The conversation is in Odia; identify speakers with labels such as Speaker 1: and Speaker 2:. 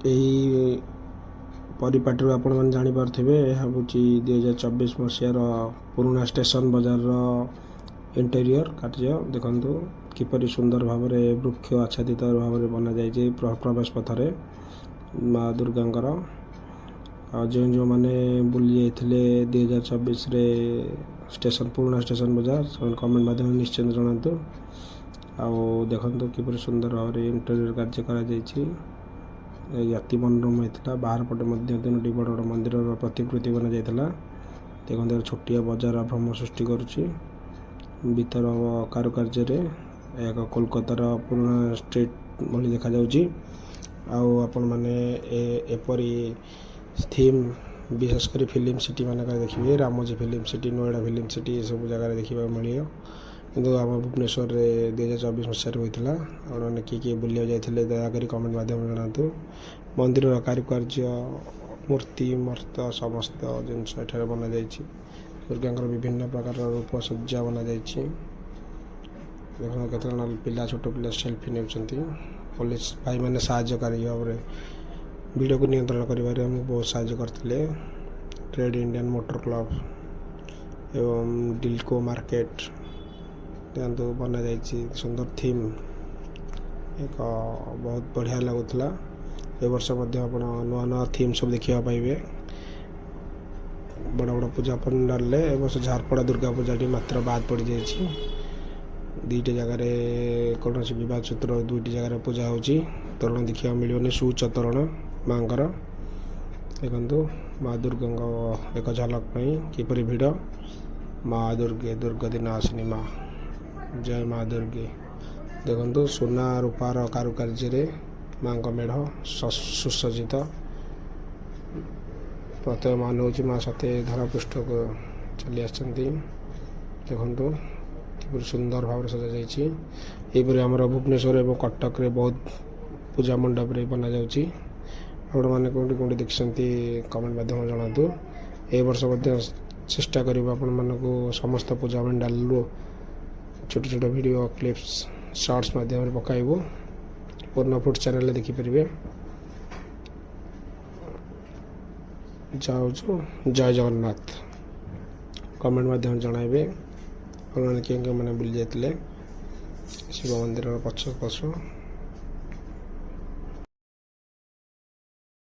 Speaker 1: ଏହି ପରିପାଟିରୁ ଆପଣମାନେ ଜାଣିପାରୁଥିବେ ଏହା ହେଉଛି 2024 ମସିହାର ପୁରୁଣା ଷ୍ଟେସନ ବଜାରର ଇଣ୍ଟେରିୟର କାର୍ଯ୍ୟ। ଦେଖନ୍ତୁ କିପରି ସୁନ୍ଦର ଭାବରେ ବୃକ୍ଷ ଆଚ୍ଛାଦିତ ଭାବରେ ବନାଯାଇଛି ପ୍ରବେଶ ପଥରେ ମା ଦୁର୍ଗାଙ୍କର। ଆଉ ଯେଉଁମାନେ ବୁଲି ଯାଇଥିଲେ 2024ରେ ପୁରୁଣା ଷ୍ଟେସନ ବଜାର ସେମାନେ କମେଣ୍ଟ ମାଧ୍ୟମରେ ନିଶ୍ଚିନ୍ତ ଜଣାନ୍ତୁ। ଆଉ ଦେଖନ୍ତୁ କିପରି ସୁନ୍ଦର ଭାବରେ ଇଣ୍ଟେରିୟର କାର୍ଯ୍ୟ କରାଯାଇଛି। ଅତି ମନୋରମ ହୋଇଥିଲା। ବାହାର ପଟେ ମଧ୍ୟ ତିନୋଟି ବଡ଼ ବଡ଼ ମନ୍ଦିରର ପ୍ରତିକୃତି ବନାଯାଇଥିଲା। ଦେଖନ୍ତୁ ଛୋଟିଆ ବଜାର ଭ୍ରମ ସୃଷ୍ଟି କରୁଛି ଭିତର କାରୁକାର୍ଯ୍ୟରେ। ଏକ କୋଲକାତାର ପୁରୁଣା ଷ୍ଟ୍ରିଟ୍ ଭଳି ଦେଖାଯାଉଛି। ଆଉ ଆପଣମାନେ ଏପରି ଥିମ୍ ବିଶେଷ କରି ଫିଲ୍ମ ସିଟି ମାନଙ୍କରେ ଦେଖିବେ, Ramoji film city, Noida film city ଏସବୁ ଜାଗାରେ ଦେଖିବାକୁ ମିଳିବ। କିନ୍ତୁ ଆମ ଭୁବନେଶ୍ୱରରେ 2024 ମସିହାରେ ହୋଇଥିଲା। ଆପଣମାନେ କିଏ କିଏ ବୁଲିବାକୁ ଯାଇଥିଲେ ଦୟାକରି କମେଣ୍ଟ ମାଧ୍ୟମରେ ଜଣାନ୍ତୁ। ମନ୍ଦିରର କାରୁକାର୍ଯ୍ୟ, ମୂର୍ତ୍ତି ମର୍ତ୍ତ ସମସ୍ତ ଜିନିଷ ଏଠାରେ ବନାଯାଇଛି। ଦୁର୍ଗାଙ୍କର ବିଭିନ୍ନ ପ୍ରକାରର ରୂପସଜ୍ଜା ବନାଯାଇଛି। ଦେଖନ୍ତୁ କେତେଜଣ ପିଲା, ଛୋଟ ପିଲା ସେଲ୍ଫି ନେଉଛନ୍ତି। ପୋଲିସ ଭାଇମାନେ ସାହାଯ୍ୟକାରୀ ଭାବରେ ଭିଡ଼କୁ ନିୟନ୍ତ୍ରଣ କରିବାରେ ଆମକୁ ବହୁତ ସାହାଯ୍ୟ କରିଥିଲେ। ଟ୍ରେଡ୍ ଇଣ୍ଡିଆନ୍ ମୋଟର କ୍ଲବ୍ ଏବଂ ଡିଲ୍କୋ ମାର୍କେଟ ଦେଖନ୍ତୁ ବନାଯାଇଛି। ସୁନ୍ଦର ଥିମ୍ ଏକ ବହୁତ ବଢ଼ିଆ ଲାଗୁଥିଲା। ଏ ବର୍ଷ ମଧ୍ୟ ଆପଣ ନୂଆ ନୂଆ ଥିମ୍ ସବୁ ଦେଖିବାକୁ ପାଇବେ ବଡ଼ ବଡ଼ ପୂଜା ପଣ୍ଡାଲରେ। ଏ ବର୍ଷ ଝାରପଡ଼ା ଦୁର୍ଗା ପୂଜାଟି ମାତ୍ର ବାଦ୍ ପଡ଼ିଯାଇଛି। ଦୁଇଟି ଜାଗାରେ କୌଣସି ବିବାଦ ସୂତ୍ର ଦୁଇଟି ଜାଗାରେ ପୂଜା ହେଉଛି। ତୋରଣ ଦେଖିବାକୁ ମିଳିବନି, ସୁଚତରଣ ମାଙ୍କର। ଦେଖନ୍ତୁ ମା ଦୁର୍ଗାଙ୍କ ଏକ ଝଲକ ପାଇଁ କିପରି ଭିଡ଼। ମା ଦୁର୍ଗେ ଦୁର୍ଗ ଦିନ ଆସିନି ମା, ଜୟ ମା ଦୁର୍ଗେ। ଦେଖନ୍ତୁ ସୁନା ରୂପାର କାରୁକାର୍ଯ୍ୟରେ ମାଙ୍କ ମେଢ଼ ସୁସଜ୍ଜିତ। ପ୍ରତ୍ୟୟ ମାନ ହେଉଛି ମା ସତେ ଧରାପୃଷ୍ଠକୁ ଚାଲି ଆସିଛନ୍ତି। ଦେଖନ୍ତୁ କିପରି ସୁନ୍ଦର ଭାବରେ ସଜାଯାଇଛି। ଏହିପରି ଆମର ଭୁବନେଶ୍ୱର ଏବଂ କଟକରେ ବହୁତ ପୂଜା ମଣ୍ଡପରେ ବନାଯାଉଛି। ଆପଣମାନେ କେଉଁଠି କେଉଁଠି ଦେଖିଛନ୍ତି କମେଣ୍ଟ ମାଧ୍ୟମରେ ଜଣାନ୍ତୁ। ଏ ବର୍ଷ ମଧ୍ୟ ଚେଷ୍ଟା କରିବୁ ଆପଣମାନଙ୍କୁ ସମସ୍ତ ପୂଜା ମଣ୍ଡାଲରୁ ଛୋଟ ଛୋଟ ଭିଡ଼ିଓ କ୍ଲିପ୍ସ ସର୍ଟସ୍ ମାଧ୍ୟମରେ ପକାଇବୁ। ପୂର୍ଣ୍ଣ ଫୁଡ୍ ଚ୍ୟାନେଲରେ ଦେଖିପାରିବେ। ଯାଉଛୁ, ଜୟ ଜଗନ୍ନାଥ। କମେଣ୍ଟ ମାଧ୍ୟମରେ ଜଣାଇବେ ଆପଣମାନେ କେଉଁ କେଉଁମାନେ ବୁଲି ଯାଇଥିଲେ ଶିବ ମନ୍ଦିରର ପଛ